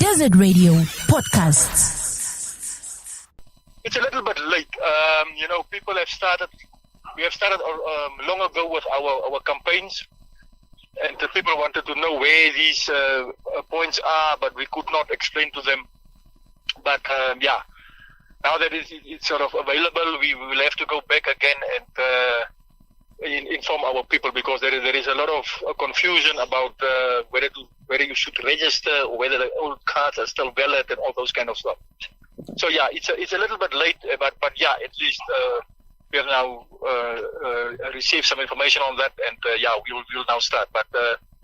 Desert Radio Podcasts. It's a little bit late. People have started. We have started long ago with our campaigns, and the people wanted to know where these points are, but we could not explain to them. But now that it's sort of available, we will have to go back again and inform our people, because there is a lot of confusion about whether you should register or whether the old cards are still valid and all those kind of stuff. So it's a little bit late, but at least we have now received some information on that, and we'll now start. But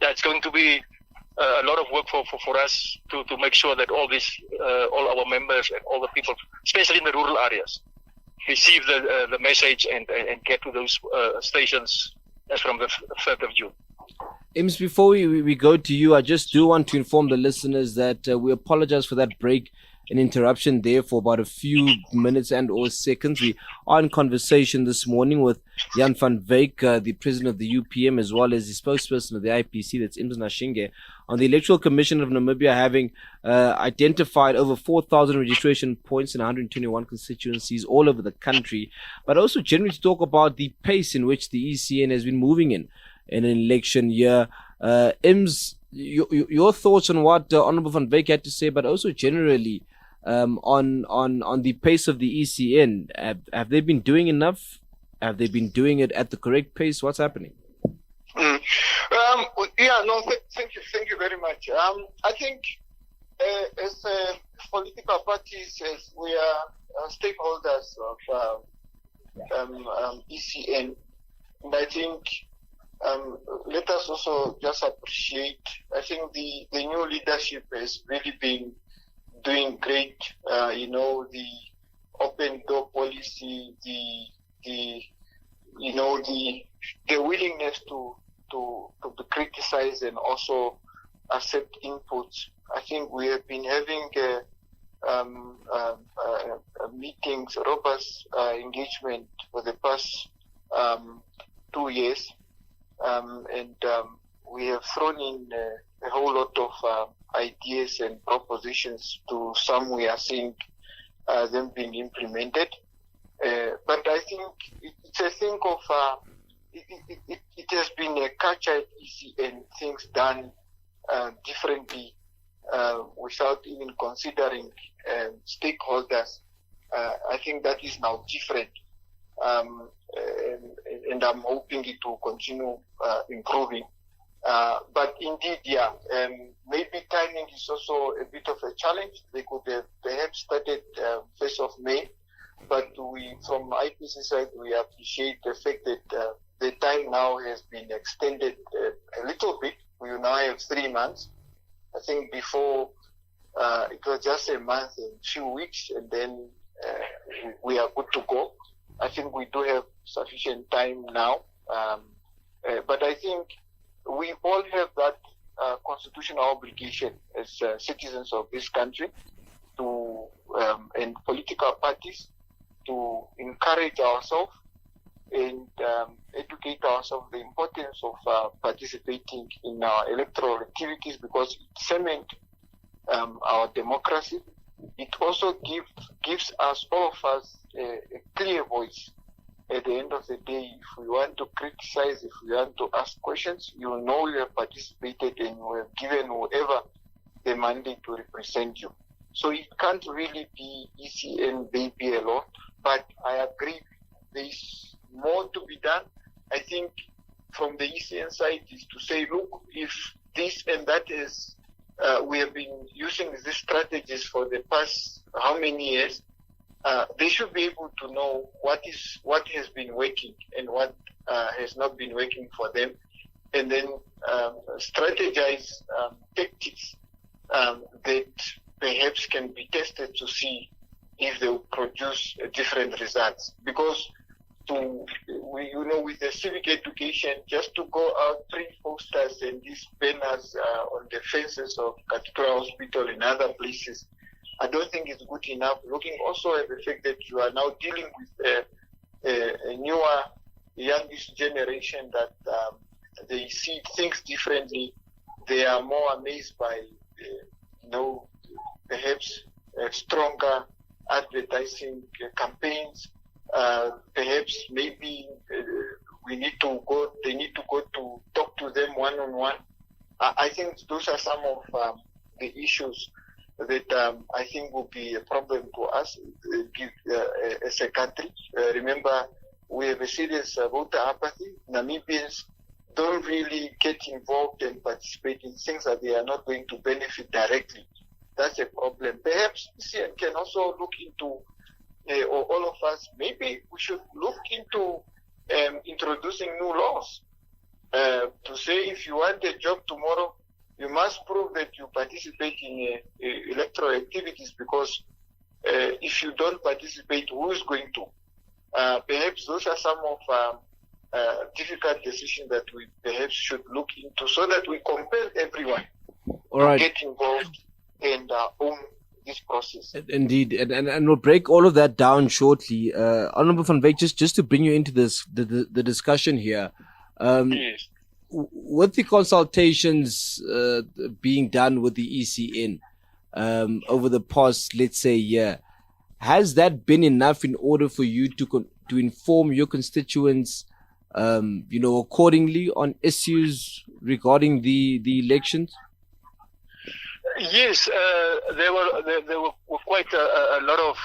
it's going to be a lot of work for us to make sure that all our members and all the people, especially in the rural areas, receive the message and get to those stations as from the 3rd of June. Imms, before we go to you, I just do want to inform the listeners that we apologize for that break and interruption there for about a few minutes and or seconds. We are in conversation this morning with Jan van Wyk, the president of the UPM, as well as the spokesperson of the IPC, that's Imms Nashinge, on the Electoral Commission of Namibia having identified over 4,000 registration points in 121 constituencies all over the country, but also generally to talk about the pace in which the ECN has been moving in an election year. Imms, your thoughts on what Honorable van Wyk had to say, but also generally on the pace of the ECN. Have they been doing enough? Have they been doing it at the correct pace? What's happening? Thank you very much. I think as political parties, as we are stakeholders of ECN, and I think let us also just appreciate, I think the new leadership has really been doing great. The open door policy, the willingness to criticize and also accept inputs. I think we have been having meetings, robust engagement for the past 2 years. We have thrown in a whole lot of ideas and propositions. To some we are seeing them being implemented. But I think it's a thing of, it has been a culture at ECN, things done differently without even considering stakeholders. I think that is now different. And I'm hoping it will continue improving. But indeed, maybe timing is also a bit of a challenge. They could have perhaps started 1st of May, but we, from IPC side, we appreciate the fact that the time now has been extended a little bit. We now have 3 months. I think before it was just a month and few weeks, and then we are good to go. I think we do have sufficient time now, but I think we all have that constitutional obligation as citizens of this country to, and political parties, to encourage ourselves and educate ourselves the importance of participating in our electoral activities, because it cements our democracy. It also gives us, all of us, a clear voice. At the end of the day, if we want to criticize, if we want to ask questions, you know you have participated and you have given whoever the mandate to represent you. So it can't really be ECN baby alone, but I agree there is more to be done. I think from the ECN side is to say, look, if this and that is, we have been using these strategies for the past how many years, they should be able to know what has been working and what has not been working for them, and then strategize tactics that perhaps can be tested to see if they will produce different results. Because with the civic education, just to go out, print posters and these banners on the fences of Cathedral Hospital and other places, I don't think it's good enough. Looking also at the fact that you are now dealing with a newer, youngest generation that they see things differently. They are more amazed by perhaps stronger advertising campaigns. Perhaps maybe they need to go to talk to them one-on-one. I think those are some of the issues that I think will be a problem to us as a country. Remember, we have a serious voter apathy. Namibians don't really get involved and participate in things that they are not going to benefit directly. That's a problem. Perhaps ECN can also look into, or all of us, maybe we should look into introducing new laws to say if you want a job tomorrow, you must prove that you participate in electoral activities, because if you don't participate, who is going to? Perhaps those are some of difficult decisions that we perhaps should look into, so that we compel everyone to get involved and own this process. Indeed, and we'll break all of that down shortly. Honorable Van Wyk, just to bring you into the discussion here. Yes. With the consultations being done with the ECN over the past, let's say, year, has that been enough in order for you to inform your constituents, accordingly on issues regarding the elections? Yes, there were quite a lot of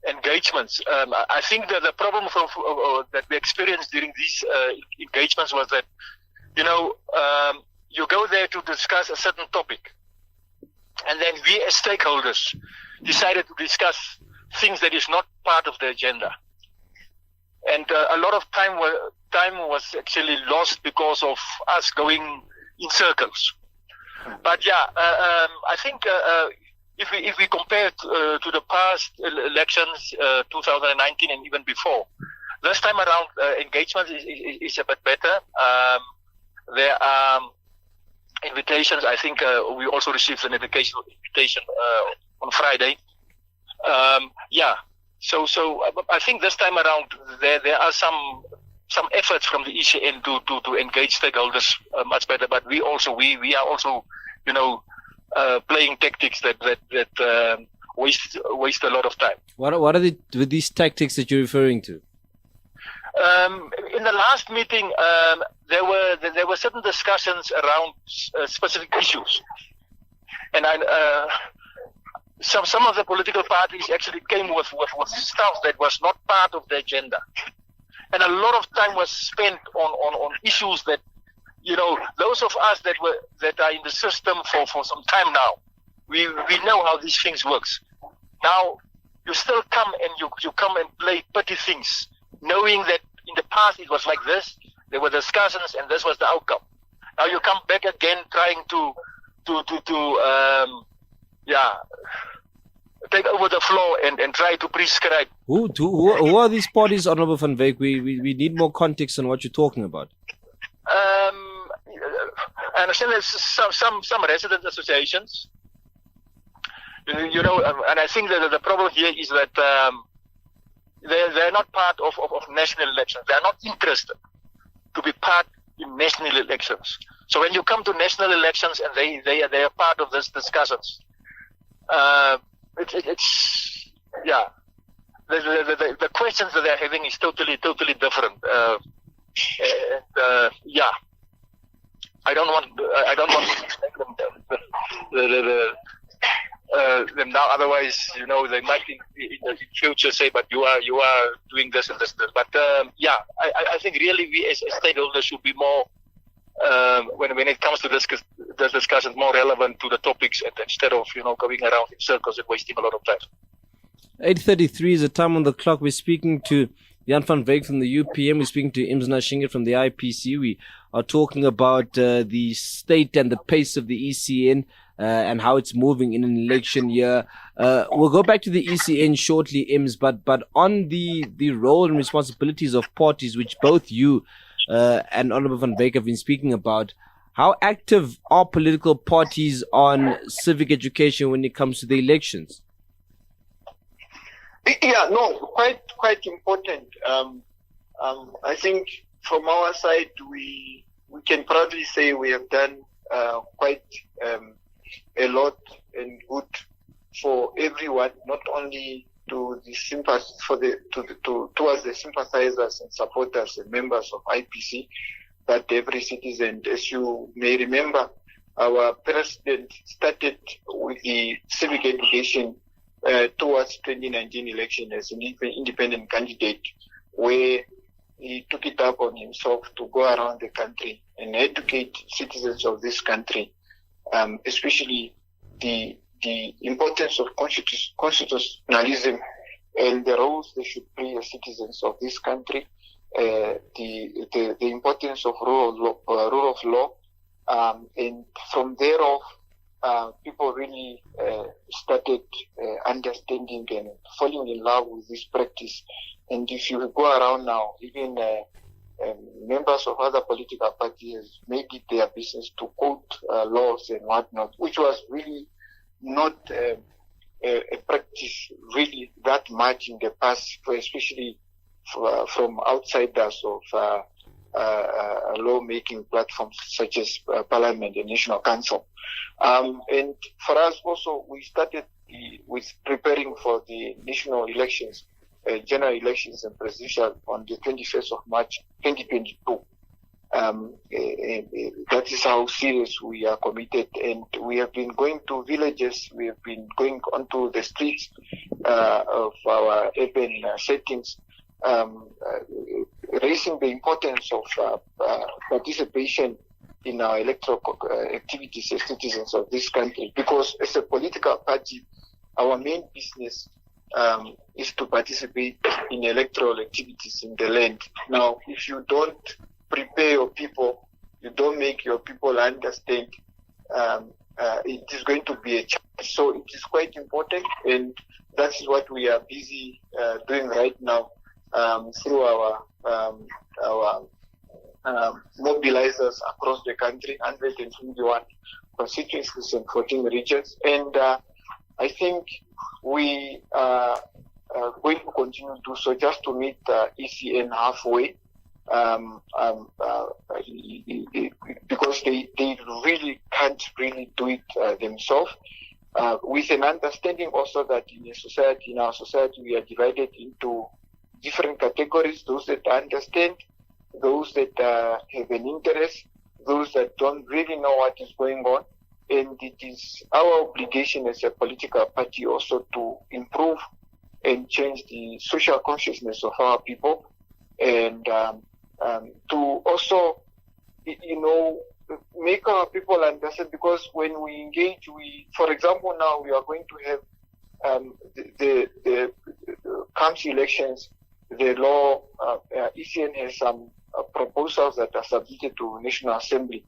engagements. I think that the problem that we experienced during these engagements was that, you go there to discuss a certain topic, and then we as stakeholders decided to discuss things that is not part of the agenda. And a lot of time was actually lost because of us going in circles. But yeah, I think if we compare to the past elections, 2019 and even before, this time around engagement is a bit better. There are invitations. I think we also received an invitation on Friday. So I think this time around there are some efforts from the ECN to engage stakeholders much better. But we are also playing tactics that waste a lot of time. What are these tactics that you're referring to? In the last meeting, there were certain discussions around specific issues, and some of the political parties actually came with stuff that was not part of the agenda, and a lot of time was spent on issues that, those of us that are in the system for some time now, we know how these things works. Now you still come and you come and play petty things, knowing that in the past it was like this, there were discussions and this was the outcome. Now you come back again trying to take over the floor and try to prescribe. Who are these parties, Honorable Van Wyk? We need more context on what you're talking about. I understand there's some resident associations, and I think that the problem here is that they're not part of national elections. They are not interested to be part in national elections. So when you come to national elections and they are part of these discussions, the questions that they're having is totally different. I don't want to them now. Otherwise, they might in the future say, "But you are doing this and this." But I think really we as stakeholders should be more when it comes to this discussion, more relevant to the topics instead of going around in circles and wasting a lot of time. 8:33 is the time on the clock. We're speaking to Jan Van Wyk from the UPM. We're speaking to Imms Nashinge from the IPC. We are talking about the state and the pace of the ECN and how it's moving in an election year. We'll go back to the ECN shortly, Imms, but on the role and responsibilities of parties, which both you and Honorable Van Wyk have been speaking about, how active are political parties on civic education when it comes to the elections? Yeah, no, quite important. I think from our side, we can proudly say we have done quite a lot and good for everyone, not only to the towards the sympathizers and supporters and members of IPC, but every citizen. As you may remember, our president started with the civic education towards 2019 election as an independent candidate, where he took it up on himself to go around the country and educate citizens of this country, especially the importance of constitutionalism and the roles they should play as citizens of this country, the importance of rule of law, and from thereof, people really started understanding and falling in love with this practice. And if you go around now, even members of other political parties made it their business to quote laws and whatnot, which was really not a practice really that much in the past, especially from outsiders of law-making platforms such as Parliament and National Council. And for us also, we started with preparing for the national elections, general elections and presidential on the 21st of March 2022. That is how serious we are committed, and we have been going to villages, we have been going onto the streets of our urban settings, raising the importance of participation in our electoral activities as citizens of this country. Because as a political party, our main business is to participate in electoral activities in the land. Now, if you don't prepare your people, you don't make your people understand, it is going to be a challenge. So it is quite important, and that is what we are busy doing right now through our mobilizers across the country, 121 constituencies and 14 regions. And I think we are going to continue to do so just to meet ECN halfway, because they really can't really do it themselves. With an understanding also that in our society, we are divided into different categories: those that understand, those that have an interest, those that don't really know what is going on. And it is our obligation as a political party also to improve and change the social consciousness of our people, and to also, make our people understand, because when we engage, for example, now we are going to have the council elections. The law, ECN has some proposals that are submitted to National Assembly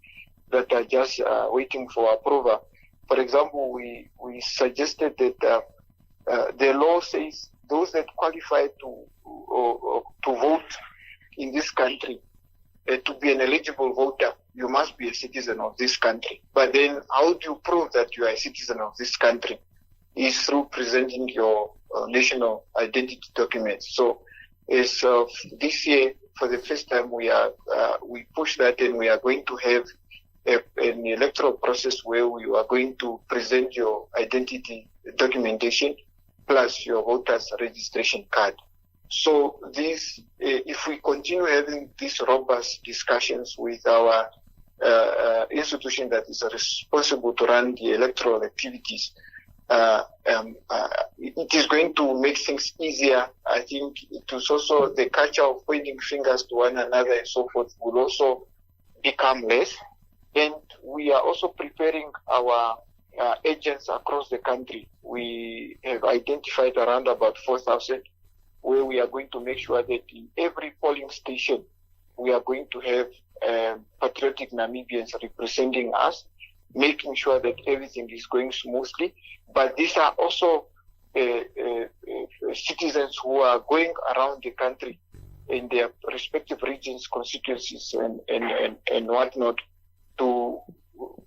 that are just waiting for approval. For example, we suggested that the law says those that qualify to vote in this country, to be an eligible voter, you must be a citizen of this country. But then how do you prove that you are a citizen of this country? Is through presenting your national identity documents. So as of this year, for the first time, we push that, and we are going to have an electoral process where we are going to present your identity documentation plus your voter's registration card. So this, if we continue having these robust discussions with our institution that is responsible to run the electoral activities, it is going to make things easier. I think it is also the culture of pointing fingers to one another and so forth will also become less. And we are also preparing our agents across the country. We have identified around about 4,000, where we are going to make sure that in every polling station, we are going to have patriotic Namibians representing us, making sure that everything is going smoothly. But these are also citizens who are going around the country in their respective regions, constituencies, and whatnot, to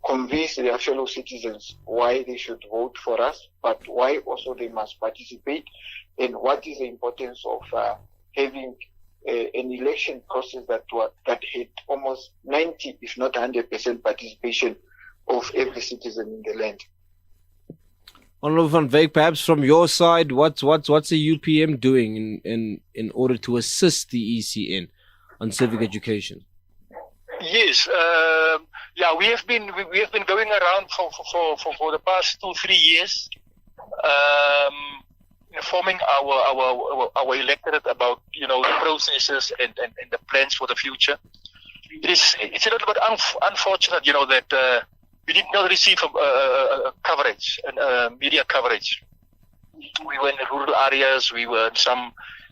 convince their fellow citizens why they should vote for us, but why also they must participate, and what is the importance of having an election process that had almost 90, if not 100% participation of every citizen in the land. Honorable Van Wyk, perhaps from your side, what's the UPM doing in order to assist the ECN on civic education? Yes, we have been going around for the past 2-3 years, informing our electorate about the processes and the plans for the future. It's a little bit unfortunate, that we did not receive coverage and media coverage. We were in rural areas, we were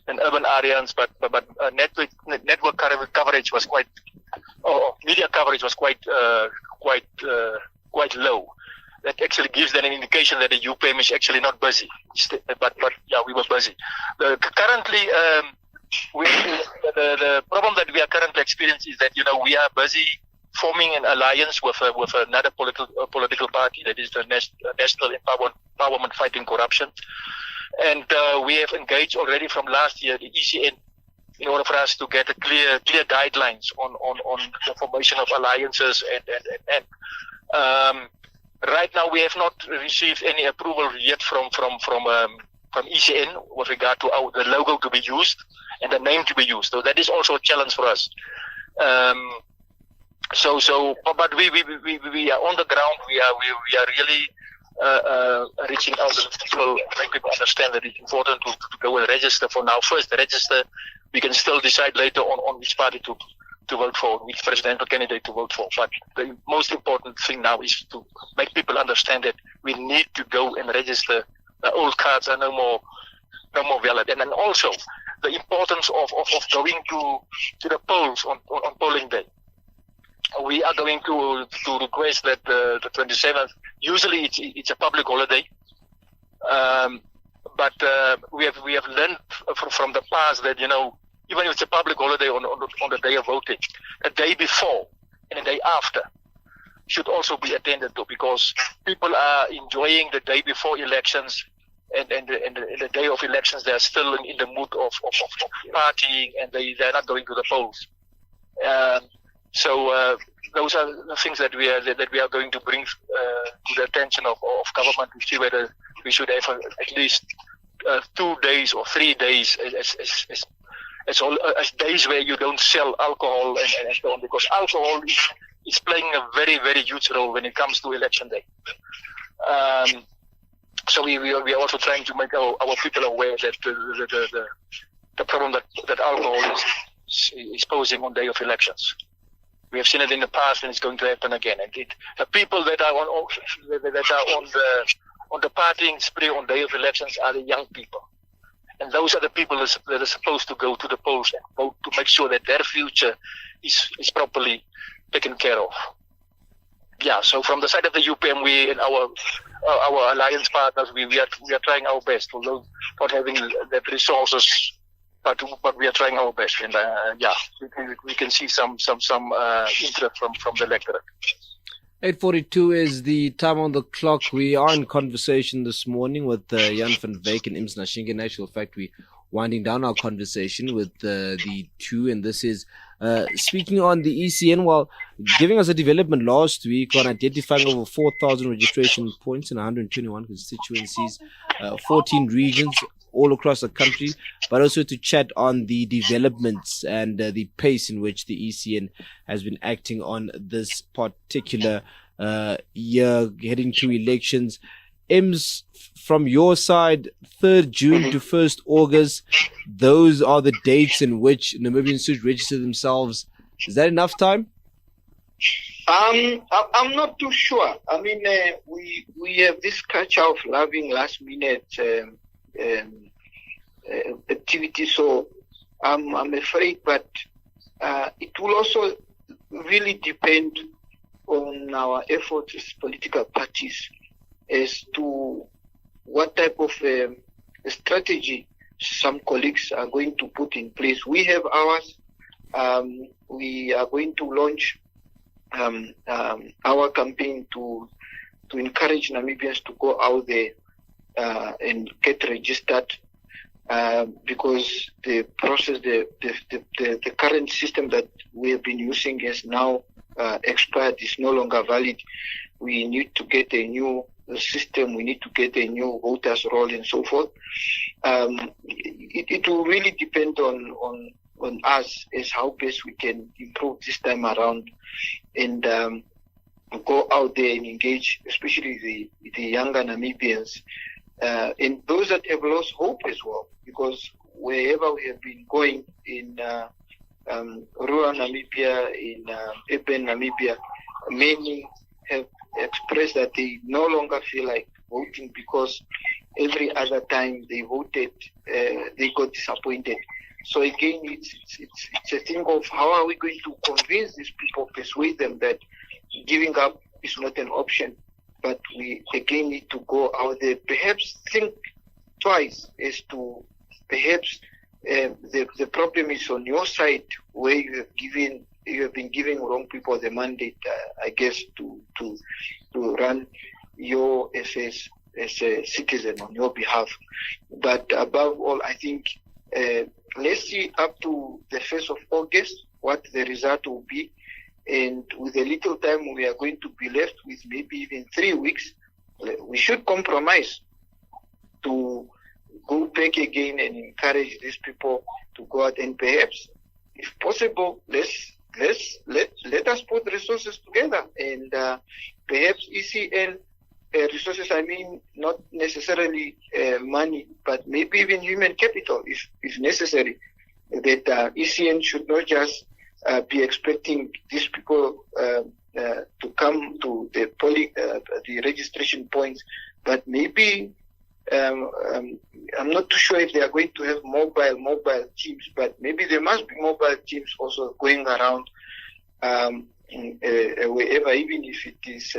in urban areas, but network coverage was quite. Media coverage was quite low. That actually gives them an indication that the UPM is actually not busy. But we were busy. Currently, the problem that we are currently experiencing is that we are busy forming an alliance with another political party, that is the National Empowerment Fighting Corruption, and we have engaged already from last year the ECN in order for us to get a clear guidelines on the formation of alliances and right now we have not received any approval yet from ECN with regard to the logo to be used and the name to be used. So that is also a challenge for us. But we are on the ground. We are really reaching out to people, make people understand that it's important to go and register for now. First, register. We can still decide later on which party to vote for, which presidential candidate to vote for. But the most important thing now is to make people understand that we need to go and register. The old cards are no more valid. And then also the importance of going to the polls on polling day. We are going to request that the 27th. Usually it's a public holiday, but we have learned from the past that even if it's a public holiday on the day of voting, the day before and the day after should also be attended to, because people are enjoying the day before elections and the day of elections. They are still in the mood of partying, and they're not going to the polls. So those are the things that we are going to bring to the attention of government to see whether we should have at least 2 days or 3 days as days where you don't sell alcohol and so on, because alcohol is playing a very, very huge role when it comes to election day. So we are also trying to make our people aware that the problem that alcohol is posing on day of elections. We have seen it in the past, and it's going to happen again. And the people that are on the partying spree on day of elections are the young people, and those are the people that are supposed to go to the polls and vote to make sure that their future is properly taken care of. Yeah. So from the side of the UPM, we and our alliance partners, we are trying our best, although not having the resources. But we are trying our best, and we can see some interest from the electorate. 8:42 is the time on the clock. We are in conversation this morning with Jan van Wyk and Imms Nashinge. In actual fact, we're winding down our conversation with the two, and this is speaking on the ECN, while giving us a development last week on identifying over 4,000 registration points in 121 constituencies, 14 regions all across the country, but also to chat on the developments and the pace in which the ECN has been acting on this particular year heading to elections. Imms, from your side, 3rd June to 1st August, those are the dates in which Namibians should register themselves. Is that enough time? I'm not too sure. I mean, we have this culture of loving last minute activity, so I'm afraid, but it will also really depend on our efforts as political parties as to what type of strategy some colleagues are going to put in place. We have ours. We are going to launch our campaign to encourage Namibians to go out there and get registered, because the process, the current system that we have been using has now expired, is no longer valid. we need to get a new system, we need to get a new voters roll and so forth. It will really depend on us as how best we can improve this time around and go out there and engage, especially the younger Namibians and those that have lost hope as well, because wherever we have been going in rural Namibia, in urban Namibia, many have expressed that they no longer feel like voting because every other time they voted, they got disappointed. So again, it's a thing of how are we going to convince these people, persuade them that giving up is not an option, but we again need to go out there, perhaps think twice as to perhaps the problem is on your side where you have been giving wrong people the mandate, I guess, to run your affairs as a citizen on your behalf. But above all, I think let's see up to the 1st of August what the result will be. And with a little time we are going to be left with maybe even 3 weeks, we should compromise to go back again and encourage these people to go out and perhaps, if possible, let us put resources together and perhaps ECN resources, I mean not necessarily money, but maybe even human capital if necessary, that ECN should not just be expecting these people to come to the registration points, but maybe I'm not too sure if they are going to have mobile teams, but maybe there must be mobile teams also going around wherever, even if it is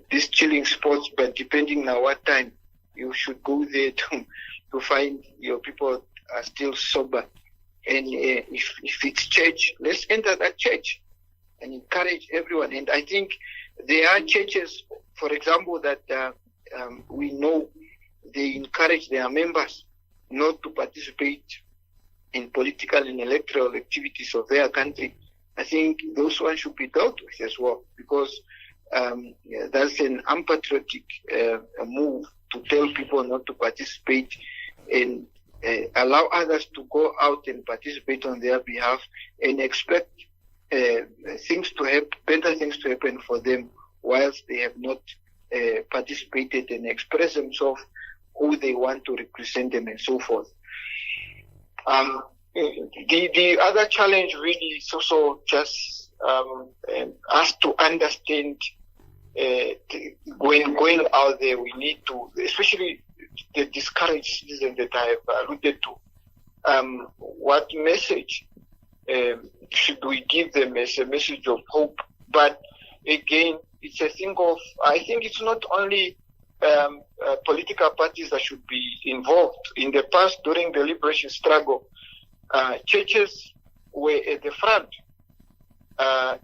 these chilling spots, but depending on what time you should go there to find your people are still sober. And if it's church, let's enter that church and encourage everyone. And I think there are churches, for example, that we know they encourage their members not to participate in political and electoral activities of their country. I think those ones should be dealt with as well, because that's an unpatriotic move to tell people not to participate and allow others to go out and participate on their behalf and expect things to happen, better things to happen for them, whilst they have not participated and expressed themselves who they want to represent them and so forth. The other challenge really is also just us to understand when going out there, we need to, especially the discouraged citizens that I have alluded to, what message should we give them as a message of hope? But again, it's a thing of, I think it's not only political parties that should be involved. In the past, during the liberation struggle, churches were at the front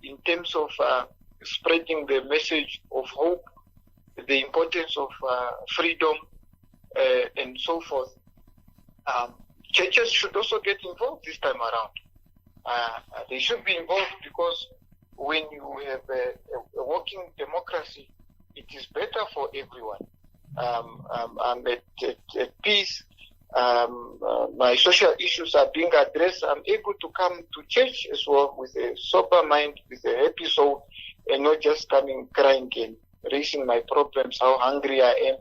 in terms of spreading the message of hope, the importance of freedom, and so forth. Churches should also get involved this time around. They should be involved because when you have a working democracy, it is better for everyone. I'm at peace. My social issues are being addressed. I'm able to come to church as well with a sober mind, with a happy soul, and not just coming crying and raising my problems, how hungry I am,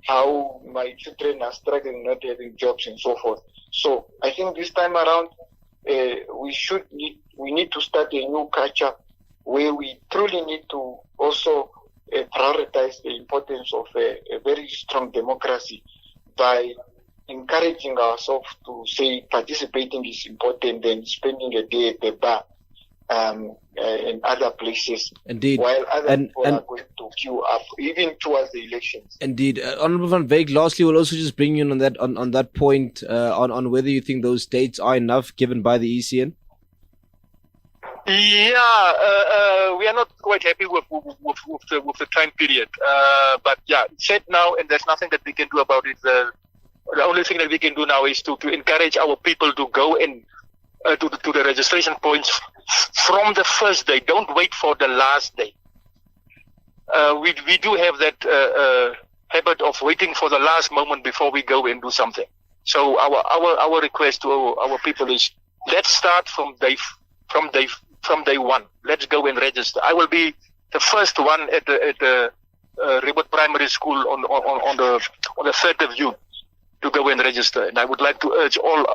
how my children are struggling, not having jobs, and so forth. So I think this time around, we need to start a new culture where we truly need to also prioritize the importance of a very strong democracy by encouraging ourselves to say participating is important than spending a day at the bar in other places. Indeed. While other people are going to queue up, even towards the elections. Indeed. Honorable Van Wyk, lastly, we'll also just bring you in on that point, on whether you think those dates are enough given by the ECN. Yeah, we are not quite happy with the time period. But yeah, it's set now, and there's nothing that we can do about it. The only thing that we can do now is to encourage our people to go and to the registration points from the first day. Don't wait for the last day. we do have that habit of waiting for the last moment before we go and do something. So our request to our people is, let's start from day one. Let's go and register. I will be the first one at the Reboot Primary School on the 3rd of June to go and register. And I would like to urge all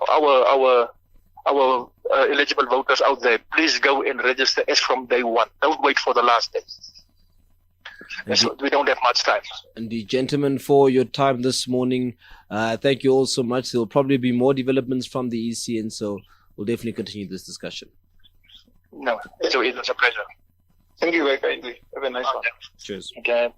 our eligible voters out there, please go and register as from day one. Don't wait for the last day. We don't have much time. And the gentlemen, for your time this morning, thank you all so much. There will probably be more developments from the ECN, so we'll definitely continue this discussion. No, so it was a pleasure. Thank you very kindly. Have a nice one. Cheers. Okay.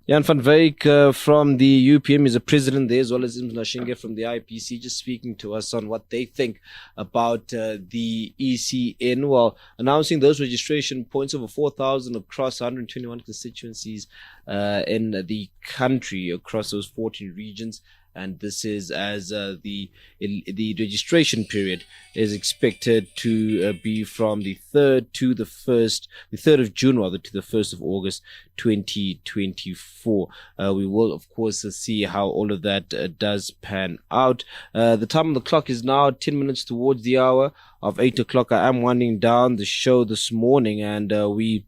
Jan van Wyk from the UPM is a president there, as well as Imms Nashinge from the IPC, just speaking to us on what they think about the ECN, while announcing those registration points, over 4,000 across 121 constituencies in the country, across those 14 regions. And this is as the registration period is expected to be from the 3rd to the 3rd of June rather, to the 1st of August 2024. We will, of course, see how all of that does pan out. The time on the clock is now 10 minutes towards the hour of 8 o'clock. I am winding down the show this morning, and we,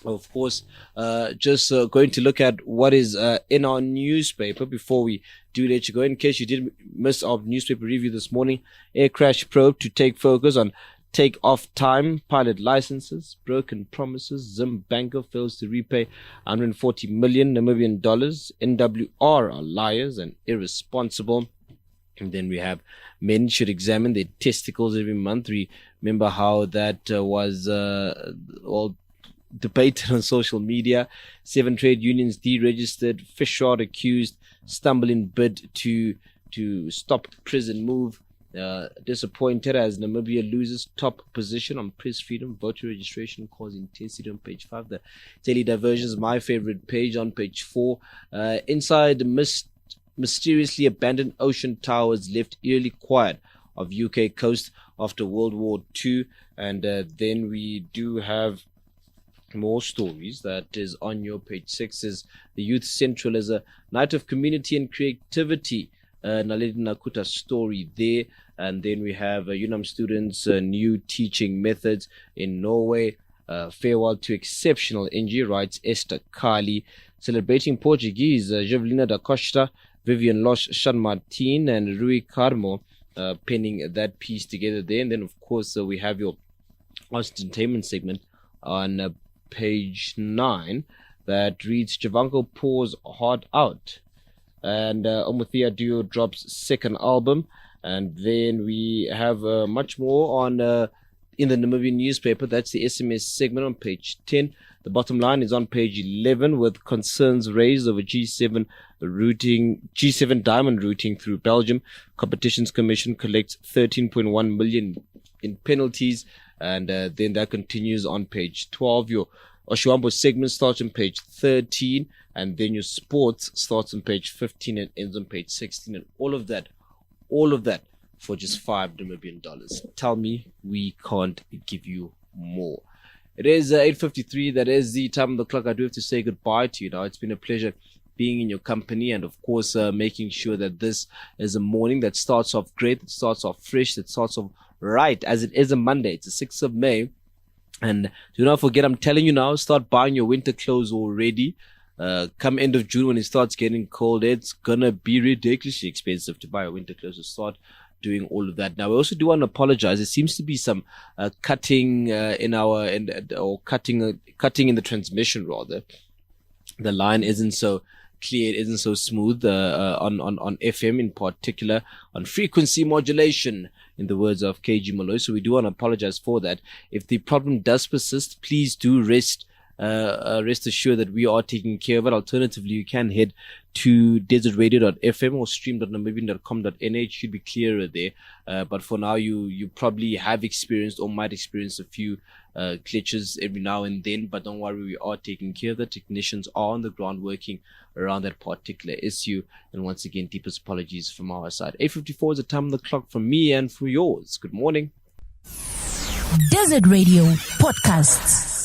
of course, just going to look at what is in our newspaper before we do let you go. In case you did miss our newspaper review this morning, air crash probe to take focus on take-off time, pilot licenses, broken promises, Zim banker fails to repay 140 million Namibian dollars, NWR are liars and irresponsible. And then we have men should examine their testicles every month. Remember how that was all debated on social media. 7 trade unions deregistered, fish rod accused, stumbling bid to stop prison move. Disappointed as Namibia loses top position on press freedom, voter registration cause intensity on page 5. The daily diversions, my favorite page, on page 4. Inside mysteriously abandoned ocean towers left eerily quiet of UK coast after World War II. And then we do have more stories. That is on your page 6, is the Youth Central as a night of community and creativity. Naledi Nakuta story there. And then we have UNAM students new teaching methods in Norway. Farewell to exceptional NG, writes Esther Kali. Celebrating Portuguese, Jovelina da Costa, Vivian Losh, Sean Martin and Rui Carmo penning that piece together there. And then, of course, we have your entertainment segment on page 9 that reads Javanko pours heart out, and Omothea Duo drops second album. And then we have much more on in the Namibian newspaper. That's the SMS segment on page 10. The bottom line is on page 11 with concerns raised over G7 diamond routing through Belgium. Competitions Commission collects 13.1 million in penalties. And then that continues on page 12. Your Oshuambo segment starts on page 13, and then your sports starts on page 15 and ends on page 16. And all of that for just $5 Namibian. Tell me we can't give you more. It is 8:53. That is the time of the clock. I do have to say goodbye to you now. It's been a pleasure being in your company, and of course making sure that this is a morning that starts off great, that starts off fresh, that starts off right, as it is a Monday. It's the 6th of May. And do not forget, I'm telling you now, start buying your winter clothes already. Come end of June, when it starts getting cold, it's gonna be ridiculously expensive to buy your winter clothes. So start doing all of that. Now, we also do want to apologize. There seems to be some cutting cutting in the transmission, rather. The line isn't so clear, it isn't so smooth on FM in particular, on frequency modulation, in the words of KG Malloy. So we do want to apologize for that. If the problem does persist, please do rest assured that we are taking care of it. Alternatively, you can head to desertradio.fm or stream.namibian.com.na. It should be clearer there. But for now, you probably have experienced or might experience a few glitches every now and then. But don't worry, we are taking care of the technicians are on the ground working around that particular issue. And once again, deepest apologies from our side. 8:54 is the time of the clock for me and for yours. Good morning. Desert Radio Podcasts.